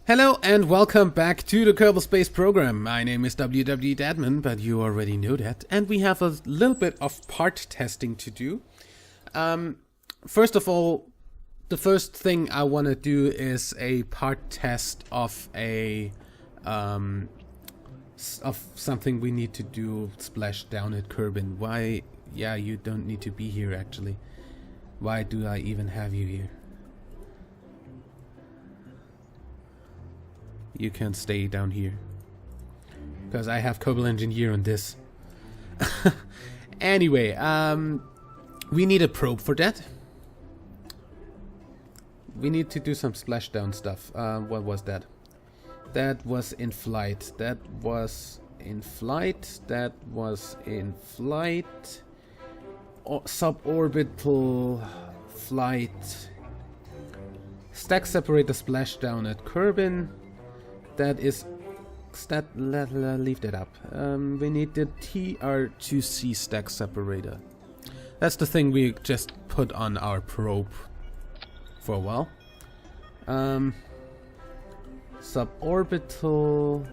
Hello and welcome back to the Kerbal Space program. My name is WWEdeadman, but you already know that. And we have a little bit of part testing to do. First of all, the first thing I want to do is a part test of of something we need to do splashdown at Kerbal. Why? Yeah, you don't need to be here actually. Why do I even have you here? You can stay down here. Because I have Kerbal Engineer on this. Anyway, we need a probe for that. We need to do some splashdown stuff. What was that? That was in flight. That was in flight. That was in flight. Suborbital flight. Stack separator splashdown at Kerbal. That is, leave that up. We need the TR2C stack separator. That's the thing we just put on our probe for a while. Suborbital,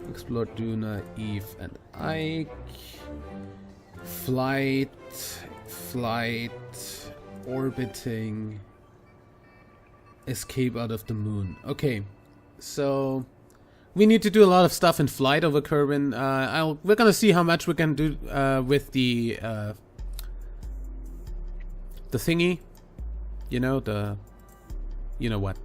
explore Duna, Eve and Ike. Flight, orbiting, escape out of the moon. Okay. So we need to do a lot of stuff in flight over Kerbal. We're gonna see how much we can do with the thingy. You know what?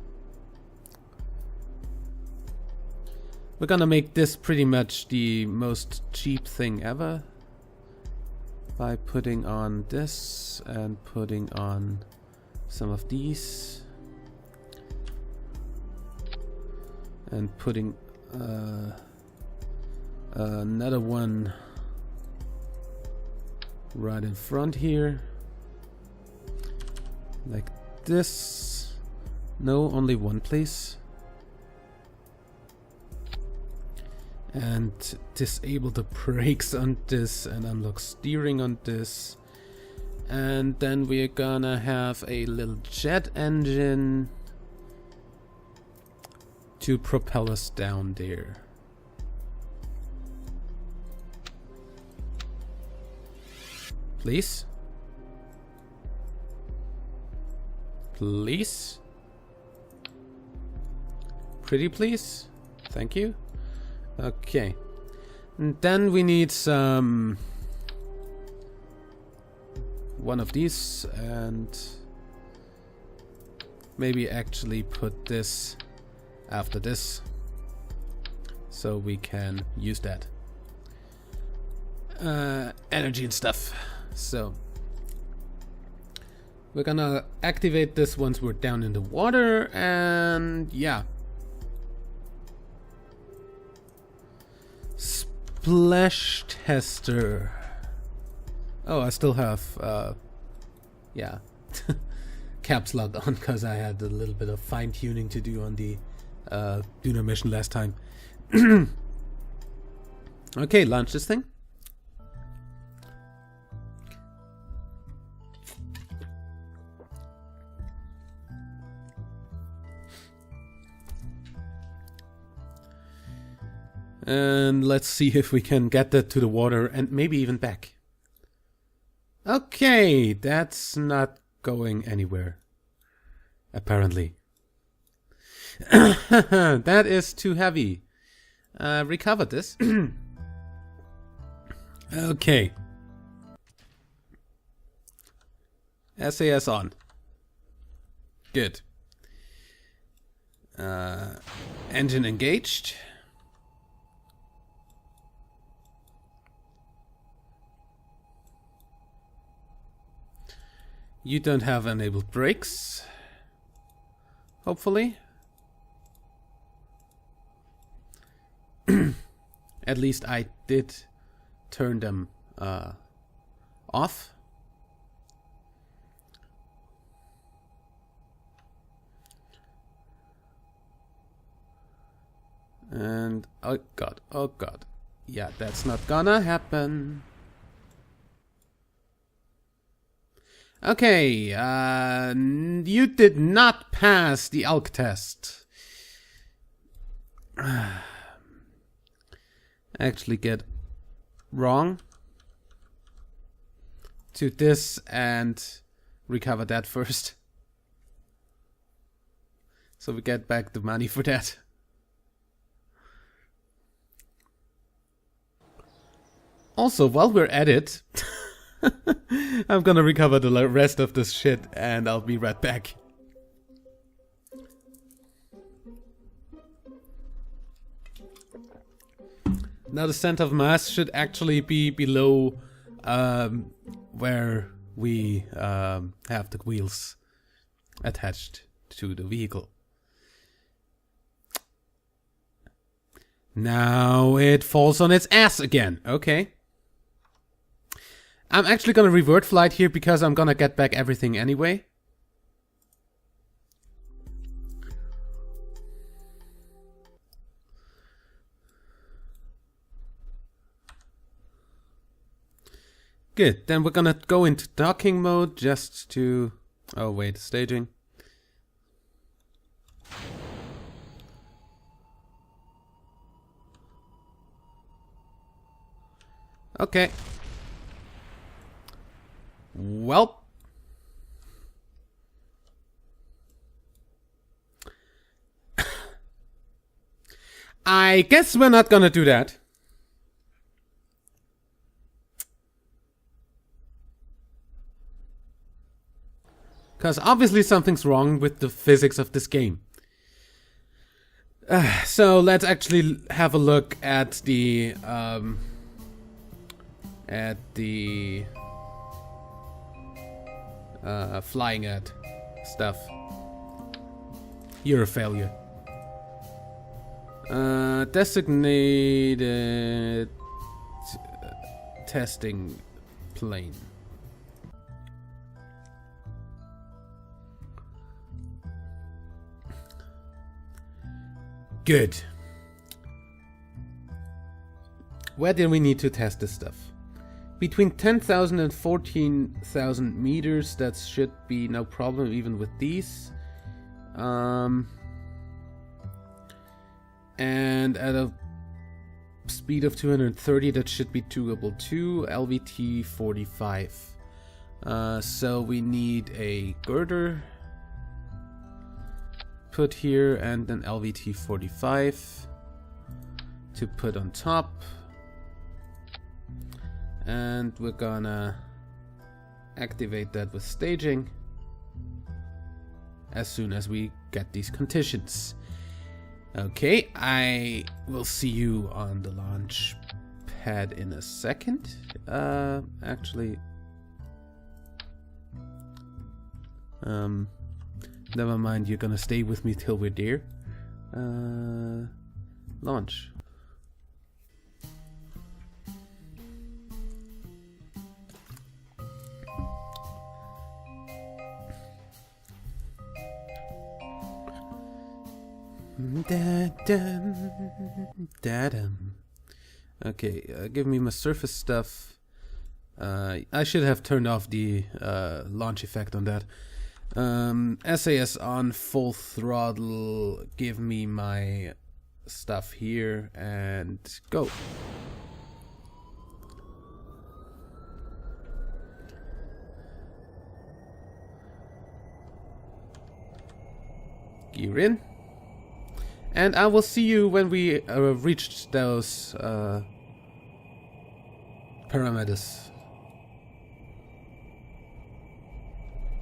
We're gonna make this pretty much the most cheap thing ever by putting on this and putting on some of these. And putting another one right in front here, like this. No, only one, please. And disable the brakes on this and unlock steering on this. And then we're gonna have a little jet engine to propel us down there. Please? Please? Pretty please? Thank you. Okay. And then we need some one of these and maybe actually put this after this, so we can use that energy and stuff. So we're gonna activate this once we're down in the water, and yeah. Splash tester. Oh, I still have yeah caps lock on because I had a little bit of fine tuning to do on the Duna mission last time. Okay, launch this thing. And let's see if we can get that to the water and maybe even back. Okay, that's not going anywhere, apparently. That is too heavy. Recover this. Okay. SAS on. Good. Engine engaged. You don't have enabled brakes. Hopefully. At least I did turn them off. And oh god, yeah, that's not gonna happen. Okay, you did not pass the ALK test. actually get wrong to this and recover that first. So we get back the money for that. Also, while we're at it, I'm gonna recover the rest of this shit and I'll be right back. Now the center of mass should actually be below where we have the wheels attached to the vehicle. Now it falls on its ass again. Okay. I'm actually gonna revert flight here because I'm gonna get back everything anyway. Good, then we're gonna go into docking mode just to... Oh wait, staging. Okay. Well. I guess we're not gonna do that. Because obviously something's wrong with the physics of this game. So let's actually have a look at the flying at stuff. You're a failure. Designated testing plane. Good. Where do we need to test this stuff? Between 10,000 and 14,000 meters, that should be no problem even with these. And at a speed of 230, that should be doable too. LVT 45. So we need a girder put here and then LVT 45 to put on top. And we're gonna activate that with staging as soon as we get these conditions. Okay, I will see you on the launch pad in a second. Actually, never mind, you're gonna stay with me till we're there. Launch. Okay, give me my surface stuff. I should have turned off the launch effect on that. SAS on full throttle. Give me my stuff here and go. Gear in. And I will see you when we reach those parameters.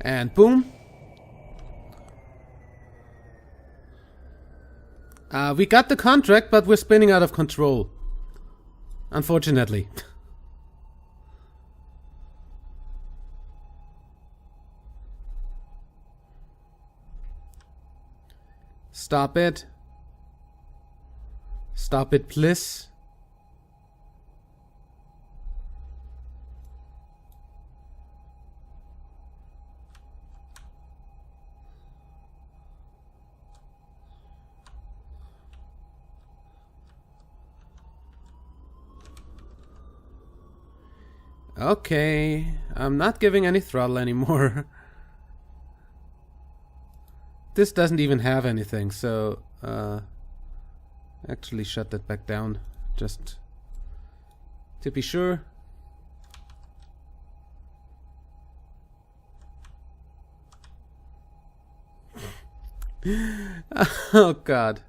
And boom. We got the contract, but we're spinning out of control. Unfortunately. Stop it. Stop it, please. Okay, I'm not giving any throttle anymore. This doesn't even have anything, so actually shut that back down, just to be sure. Oh god.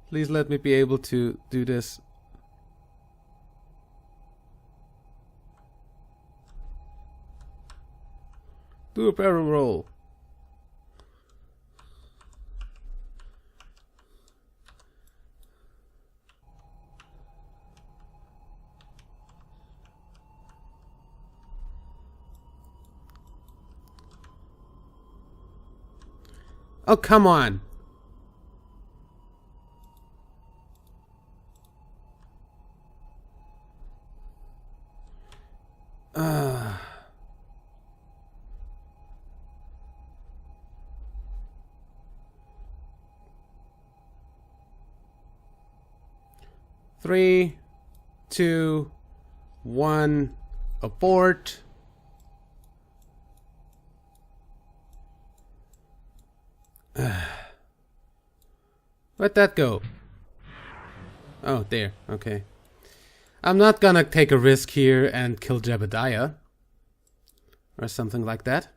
Please let me be able to do this. Do a barrel roll. Oh, come on. Three, two, one, abort. Where'd that go? Oh, there. Okay. I'm not gonna take a risk here and kill Jebediah. Or something like that.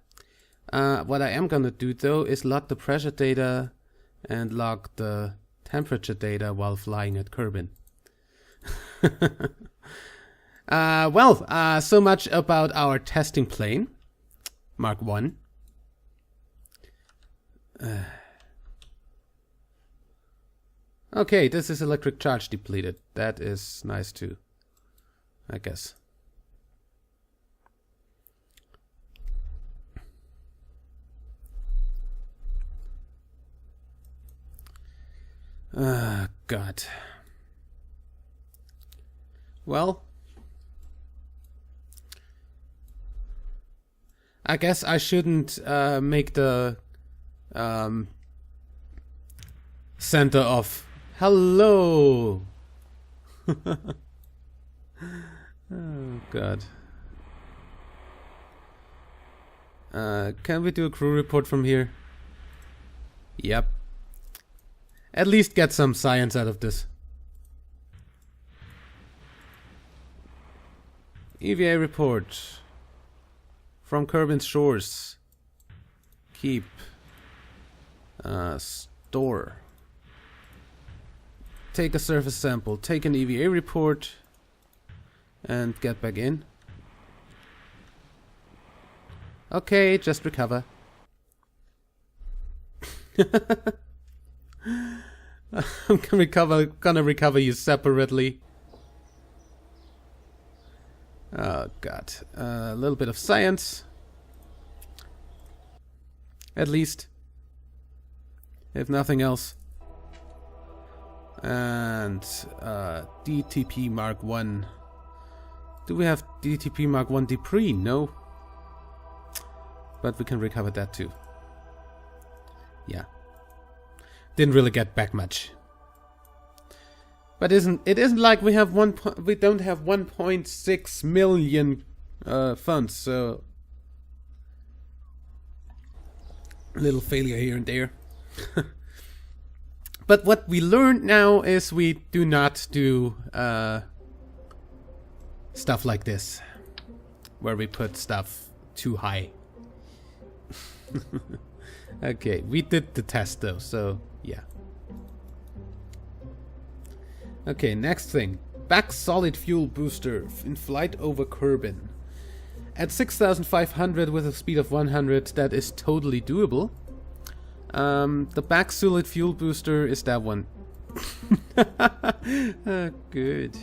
What I am gonna do, though, is log the pressure data and log the temperature data while flying at Kerbin. So much about our testing plane. Mark 1. Okay, this is electric charge depleted. That is nice too, I guess. God. Well, I guess I shouldn't make the center of hello. Oh God. Can we do a crew report from here? Yep. At least get some science out of this. EVA report from Kerbin's shores. Keep. Store. Take a surface sample. Take an EVA report. And get back in. Okay, just recover. I'm gonna recover you separately. Oh god. A little bit of science. At least. If nothing else. And DTP Mark 1. Do we have DTP Mark 1 debris? No. But we can recover that too. Yeah. Didn't really get back much. But it isn't like we have we don't have 1.6 million funds, so a little failure here and there. But what we learned now is we do not do stuff like this, where we put stuff too high. Okay, we did the test though, so yeah. Okay, next thing. Back solid fuel booster in flight over Kerbin. At 6,500 with a speed of 100, that is totally doable. The back solid fuel booster is that one. Oh, good.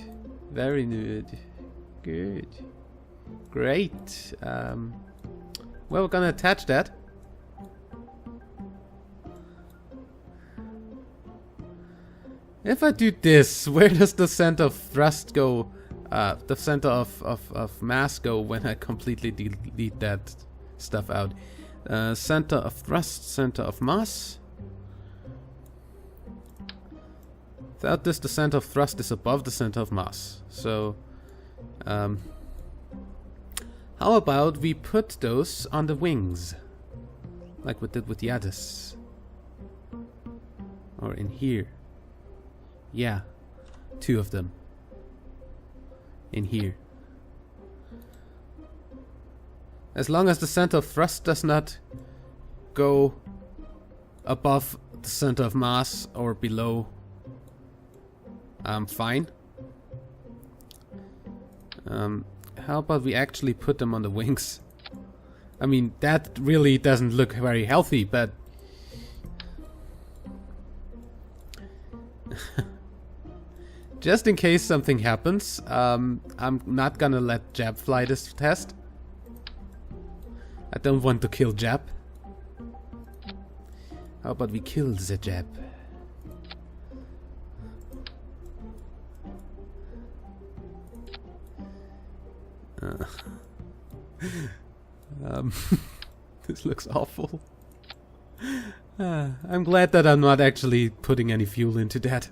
Very good. Good. Great. Well, we're gonna attach that. If I do this, where does the center of thrust go? The center of mass go when I completely delete that stuff out? Center of thrust, center of mass. Without this, the center of thrust is above the center of mass. So, how about we put those on the wings? Like we did with the others. Or in here. Yeah, 2 of them. In here. As long as the center of thrust does not go above the center of mass or below, I'm fine. How about we actually put them on the wings? I mean, that really doesn't look very healthy, but... just in case something happens, I'm not gonna let Jab fly this test. I don't want to kill Jab. How about we kill the Jab? This looks awful. I'm glad that I'm not actually putting any fuel into that.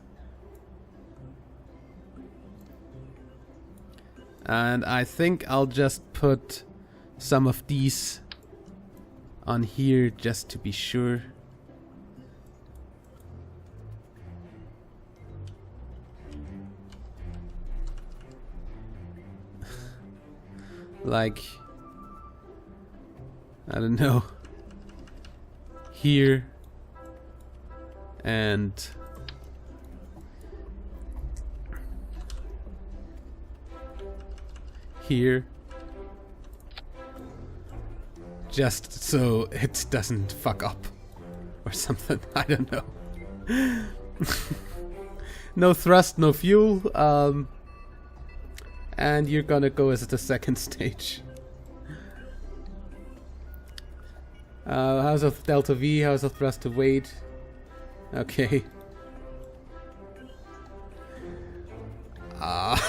And I think I'll just put some of these on here just to be sure. Like, I don't know, here and here, just so it doesn't fuck up or something. I don't know. No thrust, no fuel, and you're gonna go as the second stage. How's of delta V? How's of thrust to weight? Okay. I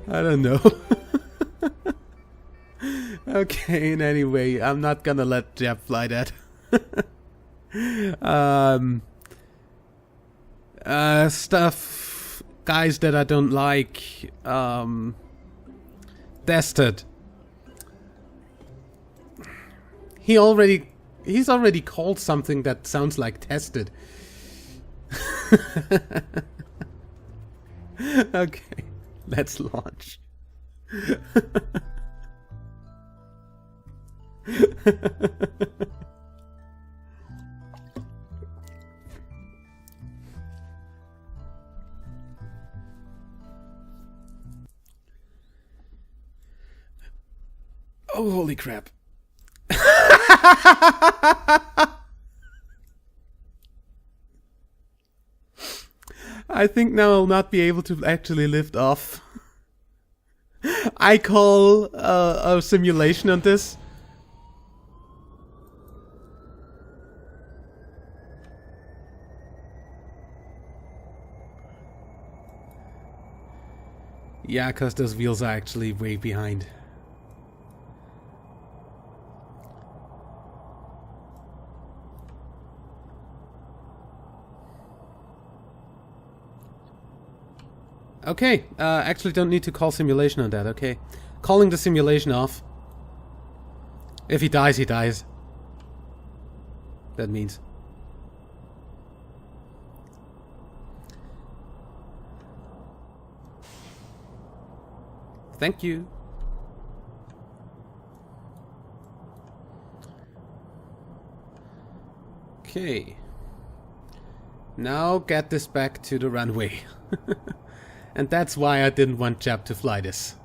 don't know. Okay, in any way, I'm not gonna let Jeb fly that. Stuff, guys that I don't like, Dested. He's already called something that sounds like tested. Okay, let's launch. Oh, holy crap. I think now I'll not be able to actually lift off. I call a simulation on this. Yeah, because those wheels are actually way behind. Okay, actually don't need to call simulation on that, okay. Calling the simulation off. If he dies, he dies. That means. Thank you. Okay. Now get this back to the runway. And that's why I didn't want Jab to fly this.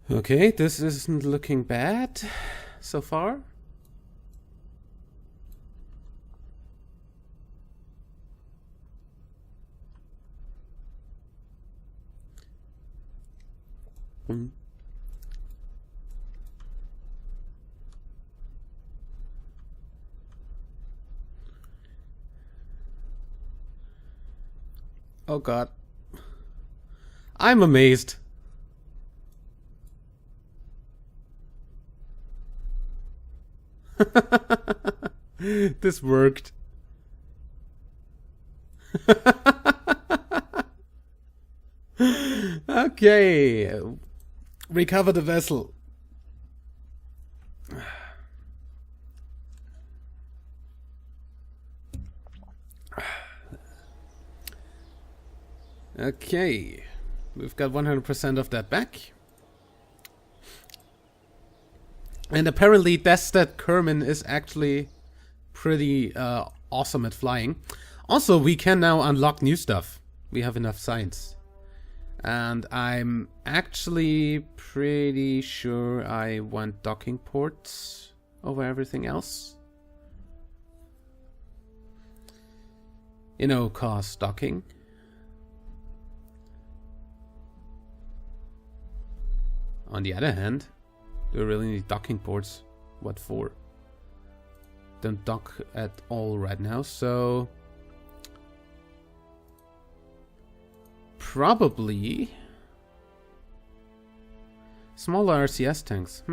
Okay, this isn't looking bad so far. Oh god. I'm amazed. This worked. Okay. Recover the vessel. Okay. We've got 100% of that back. And apparently that Kerman is actually pretty awesome at flying. Also, we can now unlock new stuff. We have enough science. And I'm actually pretty sure I want docking ports over everything else. You know, cause docking. On the other hand, do we really need docking ports? What for? Don't dock at all right now, so... Probably... Smaller RCS tanks,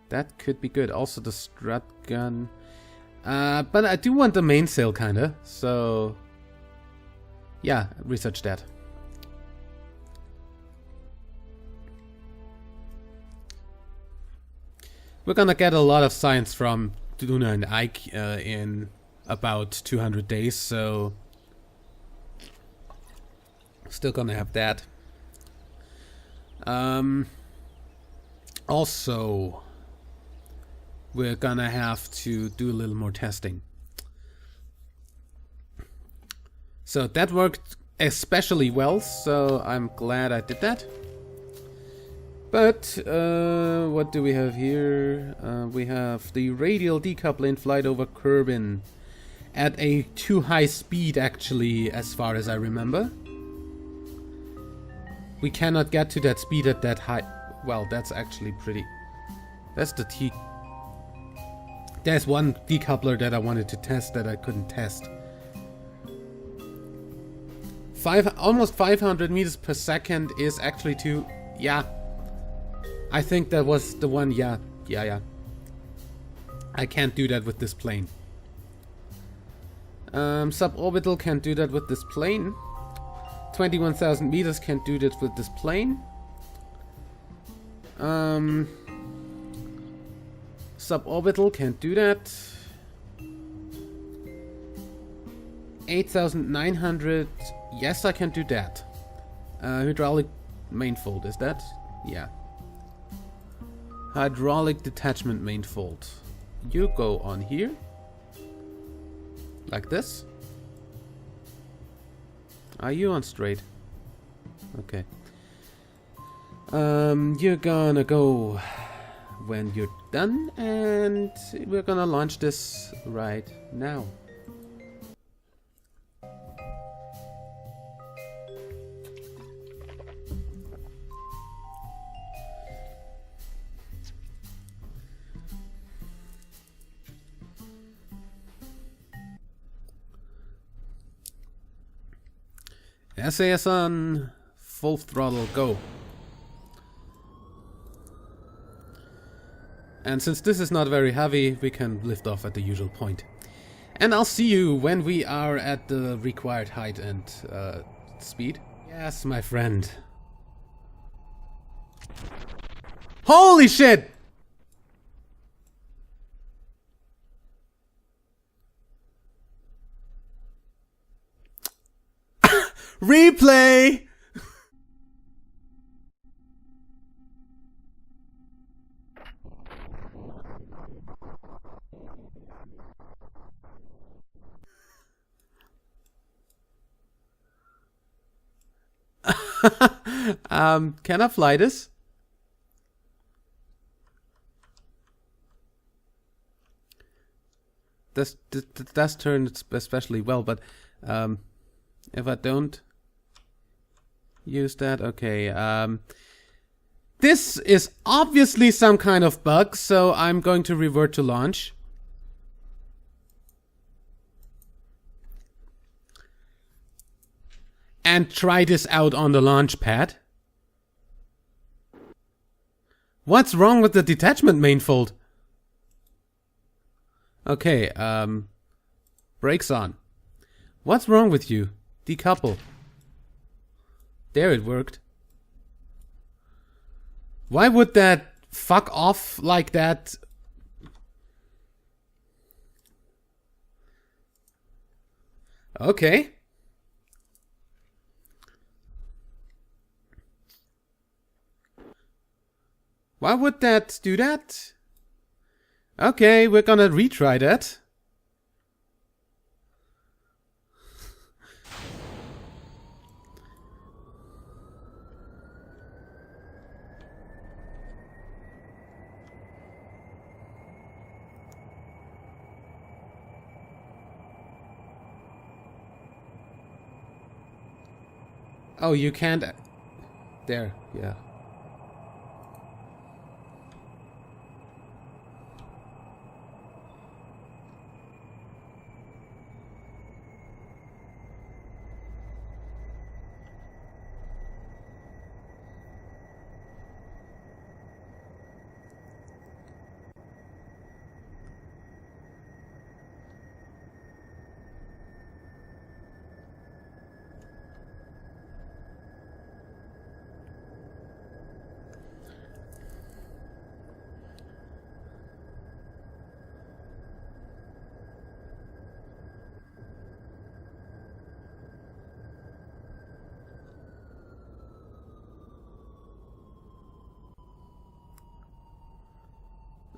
That could be good. Also the strut gun. But I do want the mainsail, kinda, so... Yeah, research that. We're gonna get a lot of science from Duna and Ike in about 200 days, so still gonna have that. Also, we're gonna have to do a little more testing. So that worked especially well, so I'm glad I did that. But, what do we have here? We have the radial decoupling flight over Kerbal at a too high speed, actually, as far as I remember. We cannot get to that speed at that high. Well, that's actually pretty... That's the T... There's one decoupler that I wanted to test that I couldn't test. Almost 500 meters per second is actually too... Yeah. I think that was the one, yeah. I can't do that with this plane. Suborbital can't do that with this plane. 21,000 meters can't do that with this plane. Suborbital can't do that. 8,900, yes, I can do that. Hydraulic manifold, is that? Yeah. Hydraulic detachment manifold. You go on here. Like this. Are you on straight? Okay. You're gonna go when you're done, and we're gonna launch this right now. SAS on, full throttle, go. And since this is not very heavy, we can lift off at the usual point. And I'll see you when we are at the required height and speed. Yes, my friend. Holy shit! Replay! Can I fly this? That's turned especially well, but if I don't use that, okay. This is obviously some kind of bug, so I'm going to revert to launch. And try this out on the launch pad. What's wrong with the detachment manifold? Okay, brakes on. What's wrong with you? Decouple. There, it worked. Why would that fuck off like that? Okay. Why would that do that? Okay, we're gonna retry that. Oh, you can't... There, yeah.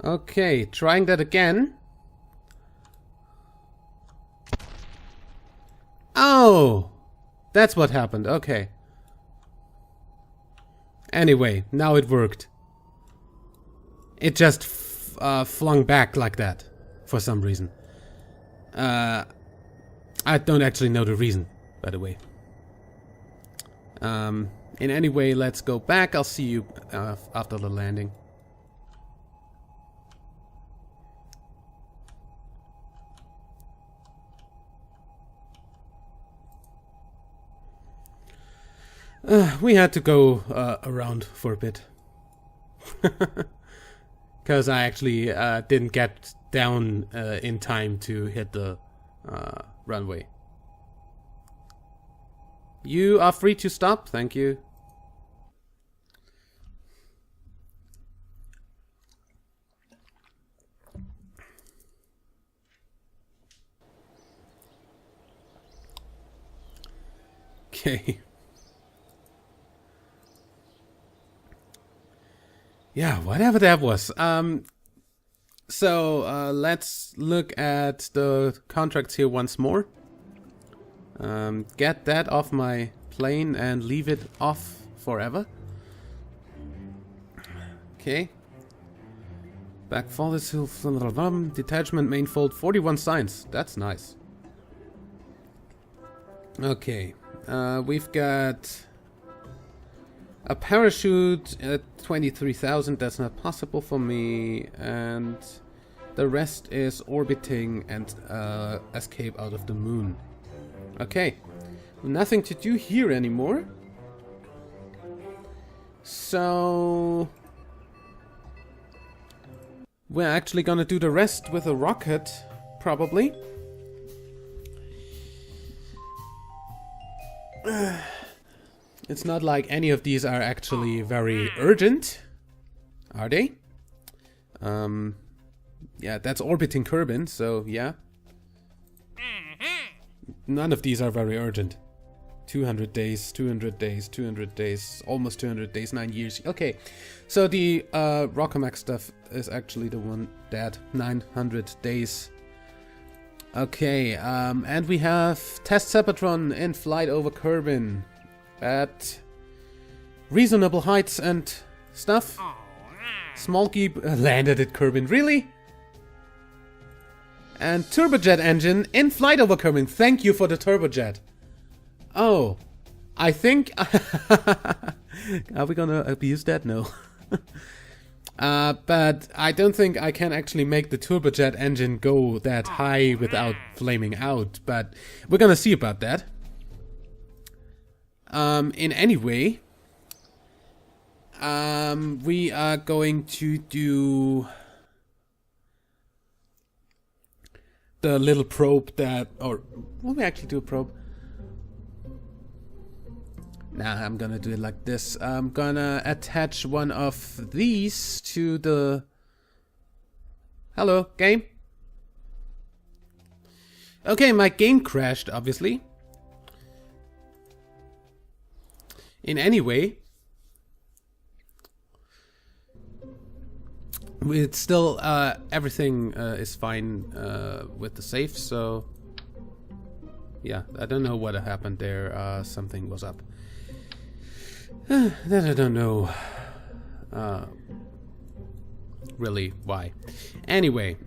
Okay, trying that again. Oh! That's what happened, okay. Anyway, now it worked. It just flung back like that, for some reason. I don't actually know the reason, by the way. In any way, let's go back. I'll see you after the landing. We had to go around for a bit. Because I actually didn't get down in time to hit the runway. You are free to stop, thank you. Okay. Yeah, whatever that was. So let's look at the contracts here once more. Get that off my plane and leave it off forever. Okay. Backfall is detachment main fold 41 signs. That's nice. Okay. We've got a parachute at 23,000, that's not possible for me, and the rest is orbiting and escape out of the moon. Okay, nothing to do here anymore. So we're actually gonna do the rest with a rocket, probably. It's not like any of these are actually very urgent, are they? Yeah, that's orbiting Kerbal, so yeah. None of these are very urgent. 200 days, 200 days, 200 days, almost 200 days, 9 years. Okay, so the Rockamec stuff is actually the one that 900 days. Okay, and we have Test Sepatron in flight over Kerbal at reasonable heights and stuff. Small geeb landed at Kerbal, really? And turbojet engine in flight over Kerbal. Thank you for the turbojet. Oh, I think... Are we gonna abuse that? No. But I don't think I can actually make the turbojet engine go that high without flaming out. But we're gonna see about that. In any way, we are going to do the little probe that, or will we actually do a probe? Nah, I'm gonna do it like this. I'm gonna attach one of these to the... Hello, game? Okay, my game crashed, obviously. In any way, it's still, everything is fine with the safe, so... Yeah, I don't know what happened there. Something was up. That I don't know really why. Anyway,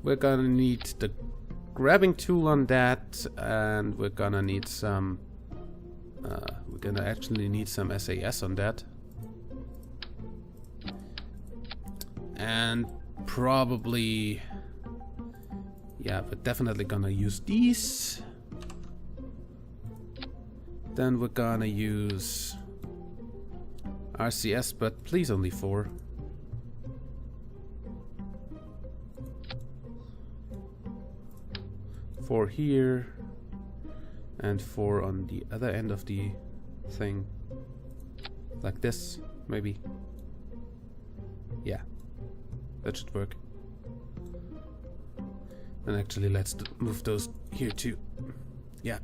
we're gonna need the grabbing tool on that, and we're gonna need some we're gonna actually need some SAS on that, and probably, yeah, we're definitely gonna use these. Then we're gonna use RCS, but please only 4. Four here, and 4 on the other end of the thing. Like this, maybe. Yeah, that should work. And actually, let's move those here too. Yeah.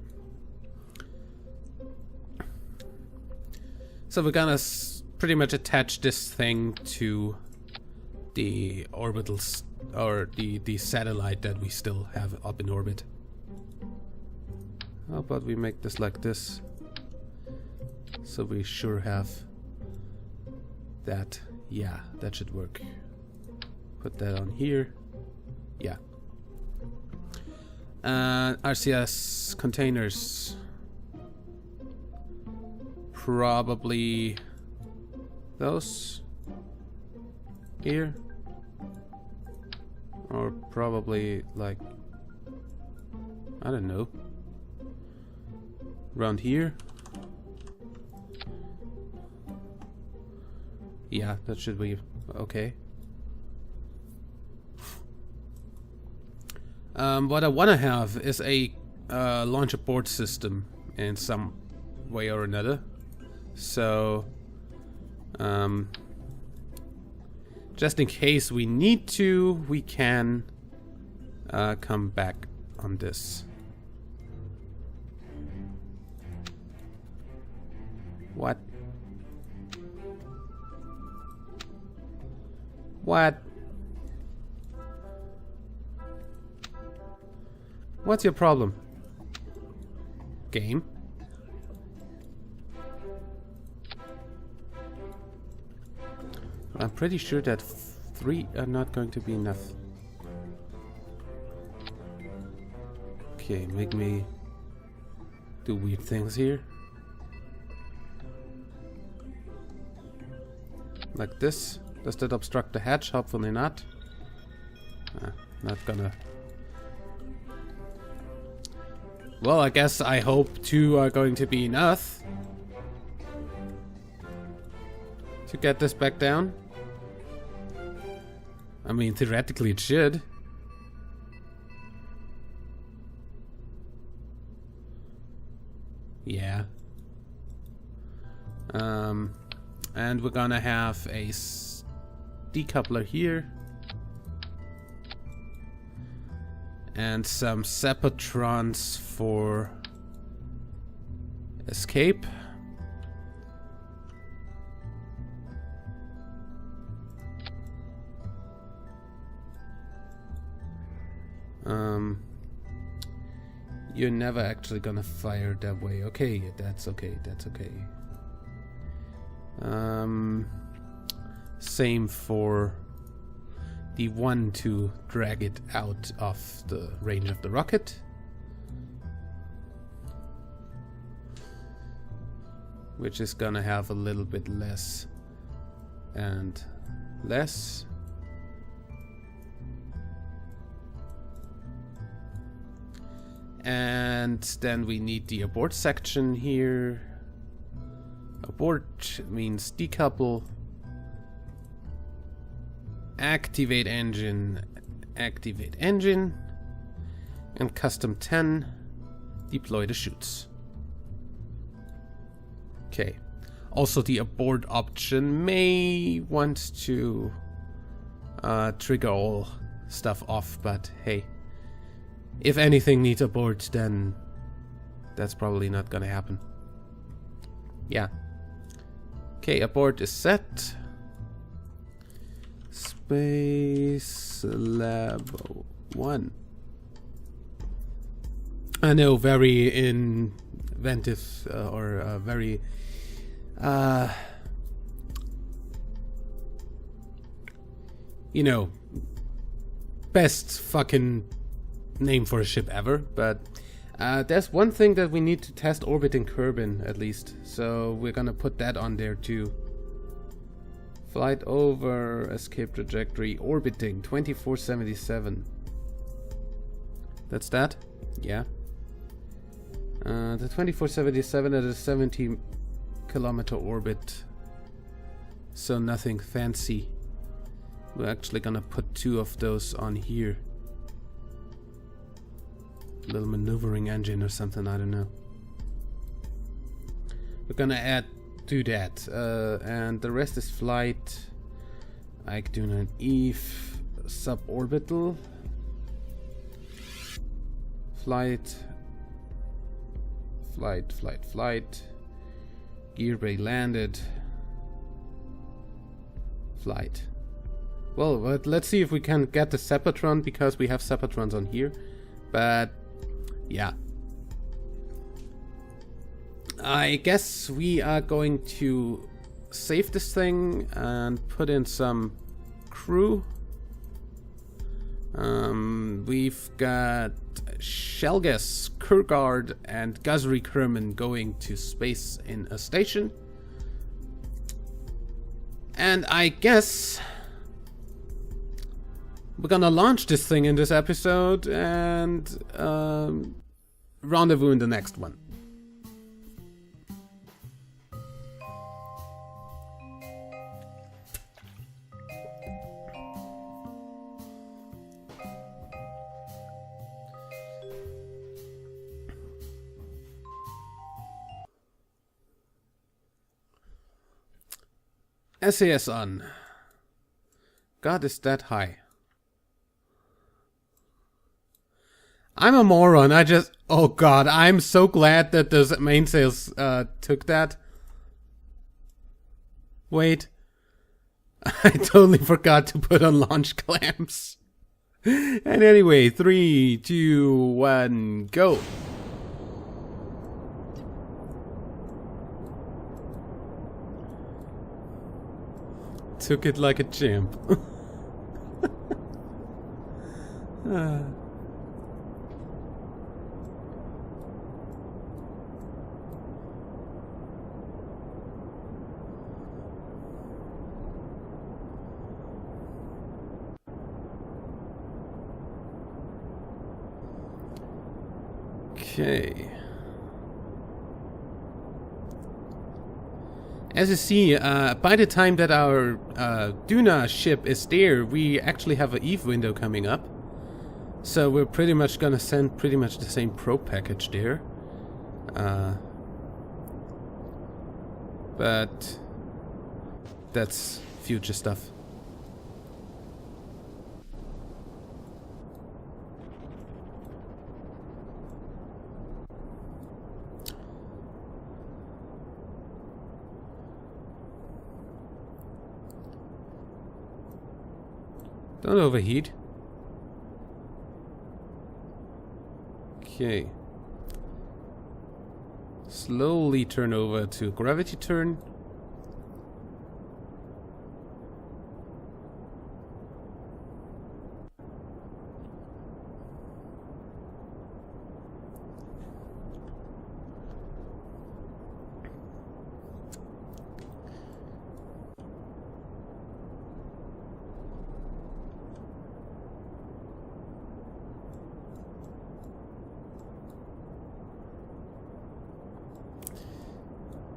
So we're gonna pretty much attach this thing to the orbitals, or the satellite that we still have up in orbit. How about we make this like this, so we sure have that. Yeah, that should work. Put that on here. Yeah. RCS containers. Probably those here, or probably like, I don't know, around here. Yeah, that should be okay. What I want to have is a launch abort system in some way or another. So, just in case we need to, we can come back on this. What? What? What's your problem? Game? I'm pretty sure that 3 are not going to be enough. Okay, make me do weird things here. Like this. Does that obstruct the hatch? Hopefully not. Not gonna. Well, I guess I hope 2 are going to be enough to get this back down. I mean, theoretically it should. Yeah. And we're gonna have a decoupler here. And some sepatrons for escape. You're never actually gonna fire that way. Okay, that's okay, that's okay. Same for the one to drag it out of the range of the rocket. Which is gonna have a little bit less and less. And then we need the abort section here. Abort means decouple. Activate engine. Activate engine. And custom 10. Deploy the chutes. Okay. Also, the abort option may want to trigger all stuff off, but hey. If anything needs abort, then that's probably not gonna happen. Yeah. Okay, abort is set. Space Lab 1. I know, very inventive or very you know, best fucking name for a ship ever, but there's one thing that we need to test orbiting Kerbal at least, so we're gonna put that on there too. Flight over, escape trajectory, orbiting 2477. That's that? Yeah. The 2477 at a 70 kilometer orbit, so nothing fancy. We're actually gonna put 2 of those on here. Little maneuvering engine or something, I don't know. We're gonna do that, and the rest is flight. I do an Eve suborbital flight. Gear bay landed. Flight. Well, but let's see if we can get the Sepatron, because we have Sepatrons on here. But yeah, I guess we are going to save this thing and put in some crew. We've got Shelgas, Kurgard, and Guzri Kerman going to space in a station. And I guess we're gonna launch this thing in this episode and rendezvous in the next one. SAS on. God, is that high? I'm a moron. Oh god, I'm so glad that those mainsails took that. Wait. I totally forgot to put on launch clamps. And anyway, 3, 2, 1, go. Took it like a champ. Okay. As you see, by the time that our Duna ship is there, we actually have an Eve window coming up. So we're pretty much gonna send pretty much the same probe package there. But that's future stuff. Don't overheat. Okay. Slowly turn over to gravity turn.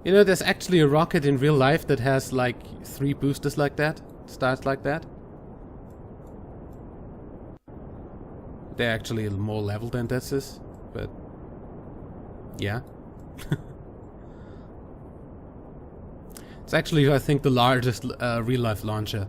You know, there's actually a rocket in real life that has like 3 boosters like that, starts like that. They're actually more level than this is, but yeah. It's actually, I think, the largest real-life launcher.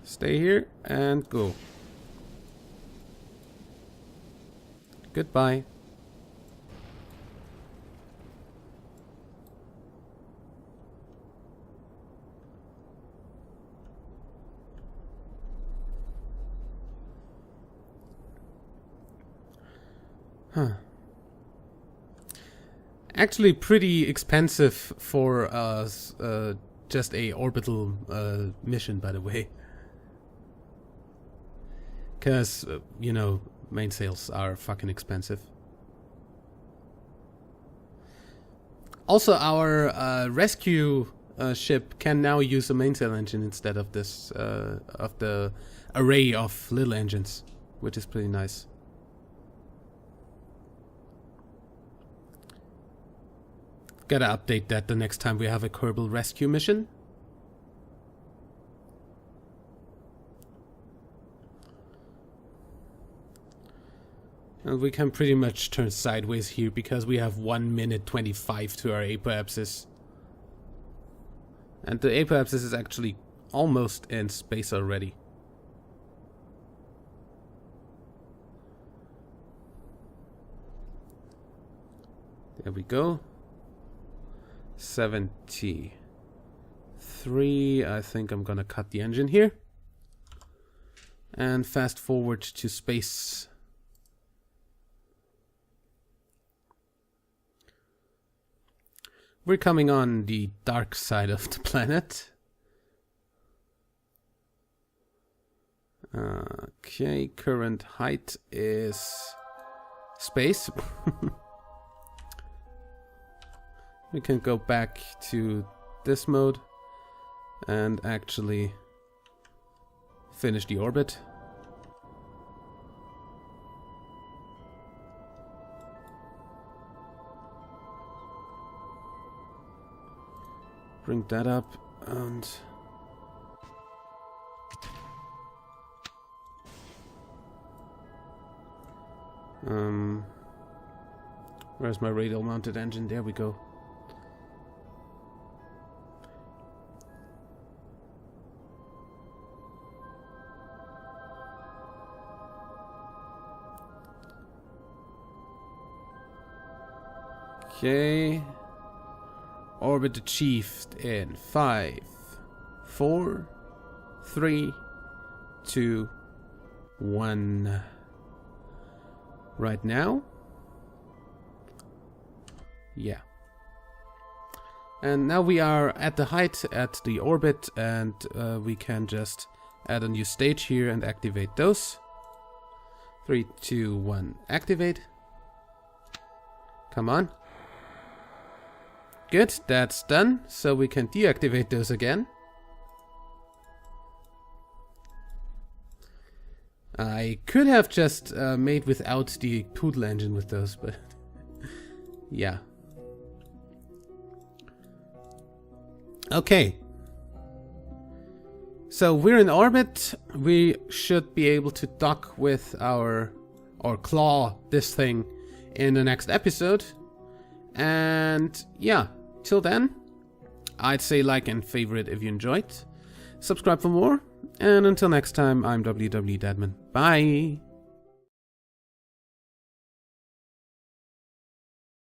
Stay here and go. Goodbye. Huh. Actually pretty expensive for just a orbital mission, by the way. Because, you know, mainsails are fucking expensive. Also, our rescue ship can now use a mainsail engine instead of this, of the array of little engines, which is pretty nice. Gotta update that the next time we have a Kerbal rescue mission. And we can pretty much turn sideways here because we have 1 minute 25 to our apoapsis. And the apoapsis is actually almost in space already. There we go. 73. I think I'm gonna cut the engine here. And fast forward to space. We're coming on the dark side of the planet. Okay, current height is space. We can go back to this mode and actually finish the orbit. Bring that up and where's my radial mounted engine? There we go. Okay. Orbit achieved in 5, 4, 3, 2, 1. Right now? Yeah. And now we are at the height at the orbit, and we can just add a new stage here and activate those. 3, 2, 1, activate. Come on. Good, that's done, so we can deactivate those again. I could have just made without the Poodle engine with those, but yeah. Okay. So we're in orbit. We should be able to dock with or claw this thing in the next episode. And yeah, till then, I'd say like and favorite if you enjoyed. Subscribe for more. And until next time, I'm WWEdeadman. Bye!